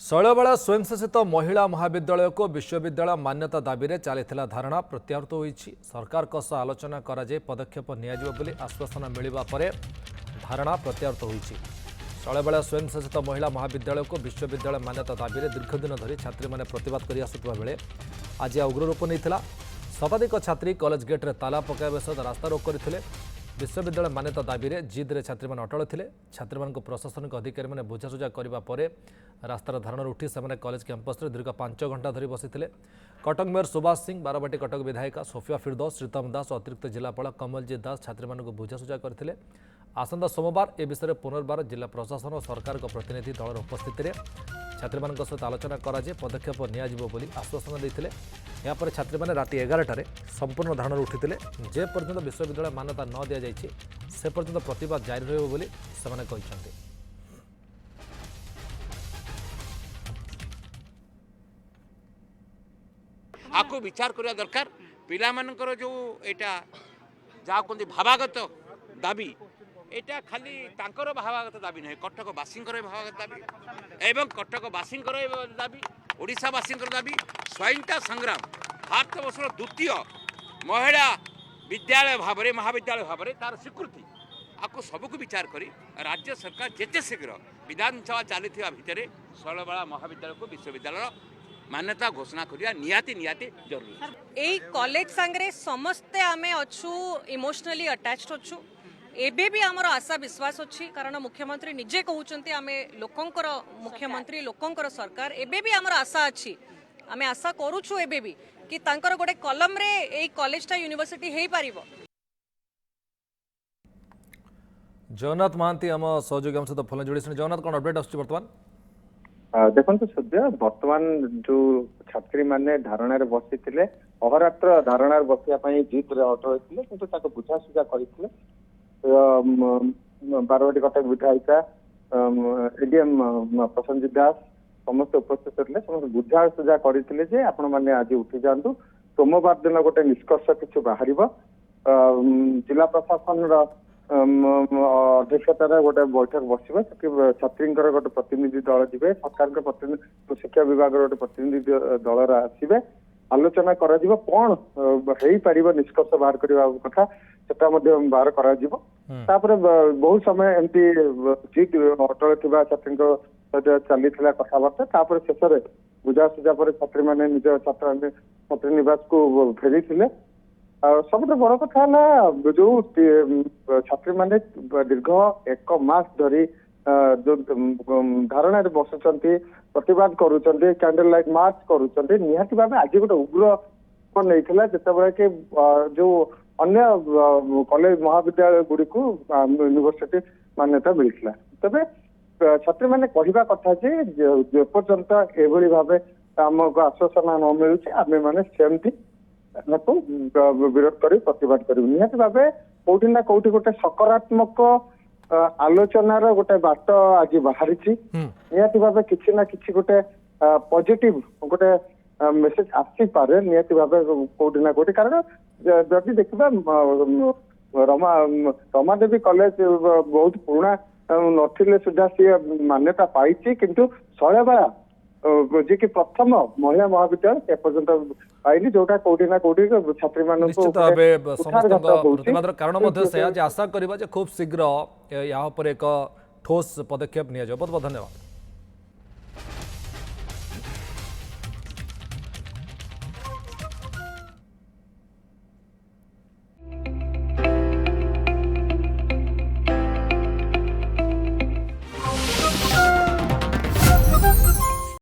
शैलवाड़ा स्वयंशासित महिला महाविद्यालय को विश्वविद्यालय मान्यता दाबी में चली धारणा प्रत्याहृत होती सरकार सह आलोचना कराए पदक्षेप नियाजिबो आश्वासन मिलवा पर धारणा प्रत्याहृत होती शैलवाड़ा स्वयंशासित महिला महाविद्यालय को विश्वविद्यालय मान्यता दाबी में दीर्घदिन धरी छात्री मैंने प्रतिवाद कर आसुवा बेले आज उग्र रूप नहीं शताधिक छात्री कॉलेज गेट्रे ताला पकाइबा सहित रास्ता रोक करते विश्वविद्यालय मान्यता दाबी में जिद्रे छात्री मैंने अटल थे छात्री मान प्रशासनिक अधिकारी मैंने बुझासुझा करने पर रास्तार धारण उठी से कॉलेज कैंपस में दीर्घ 5 घंटा धरी बसी कटक मेयर सुभाष सिंह बारवाटी कटक विधायिका सोफिया फिरदौस श्रीतम दास अतिरिक्त जिलापाल कमलजीत दास छात्री मान बुझासुझा करते आसंता सोमवार ए विषय पुनर्बार जिला प्रशासन और सरकार प्रतिनिधि दल उपस्थित छात्री मान सहित आलोचना कराए पदक्षेप नियाजिबो आश्वासन देते यापर छात्री मैंने राति 11टार संपूर्ण धारण उठी जे पर्यंत विश्वविद्यालय मान्यता न दि जाए से पर्यंत प्रतिवाद जारी रही आपको विचार करने दरकार पिला मानकर जो एटा जहाँ कहते भावागत दाबी एटा खाली तांकर भावागत दाबी नहीं कटकवासी भावागत दाबी एवं कटकवासी दाबी ओडिशावासी दाबी स्वाधीनता संग्राम भारतवर्षर द्वितीय महिला विद्यालय भाव में महाविद्यालय भाव में तार स्वीकृति आपको सबको विचार करी राज्य सरकार जिते शीघ्र विधानसभा चली भितर शैलवाड़ा महाविद्यालय को विश्वविद्यालय मान्यता घोषणा करिया नियाती नियाती जरूरी एई कॉलेज संगरे समस्ते आमे अच्छु इमोशनली अटैच्ड अच्छु एबे भी आमर आशा विश्वास अच्छी कारण मुख्यमंत्री निजे कहउचंती आमे लोकंकर मुख्यमंत्री लोकंकर सरकार एबे भी आमर आशा अच्छी आमे आशा करूछु एबे भी कि तांकर गोटे कलम रे एई कॉलेजटा यूनिवर्सिटी हेई पारिबो। जगन्नाथ महांती आम सहयोगी आम सहित फोन जोड़ी जगन्नाथ कौन अपडेट आसुची बर्तमान देखो सद्य बर्तमान जो छात्री माने धारणा बसी अहरात्र धारणा बसापी जिद अटल होते कि बुझासुझा करते बारवाटी कटक विधायिका एडीएम प्रसन्नजीत दास समस्त उपस्थित थे समस्त बुझासुझा करते आपण मैंने आज उठी जातु सोमवार दिन गोटे निष्कर्ष किसी बाहर जिला प्रशासन अध्यक्षतार गोटे बैठक बस छात्री गोटे प्रतिनिधि दल जी सरकार शिक्षा विभाग गोटे प्रतिनिधि दल आसवे आलोचना कौन निष्कर्ष बाहर करने कथा सेटा बाहर कर बहुत समय एमती जिद अटल थी छात्री सहित चली कथबार्ता शेष में बुझासुझा पर छात्री मैंने निज छात्री निवास को फेरी सब बड़ कथा जो छात्री मैंने दीर्घ 1 मास धरी जो धारणा बसुंच प्रतिवाद करुँच कैंडल लाइट मार्च करुँच निहाती भाव आज गोटे उग्र नहीं जिते कि जो अन्य कॉलेज महाविद्यालय गुड़ी को यूनिवर्सिटी मान्यता मिलता तेरे छात्री मैंने कहवा कथा जेपर्यंत एभली भाव आमको आश्वासन न मिलूँ आम मैंने सेमती विरोध कर प्रतिवाद करूँ निहाती भाव कौटी ना कौटी गोटे सकारात्मक आलोचनार गोटे बाट आज बाहरी निहाती भाव किसी ना कि गोटे पॉजिटिव गोटे मेसेज आसी पारे निहाती भाव कौटी ना कौटी कारण जदि देखा रमादेवी कॉलेज बहुत पुराना नथिले सुधा सी मान्यता पाई किंतु शैलवाड़ा जी कि प्रथम महिला महाविद्यालय एपर्यंत पाइली जोटा कौटी ना कौटी छात्री प्रतिवाद कारण आशा करवा खूब शीघ्र या एक ठोस पदक्षेप नि बहुत बहुत धन्यवाद।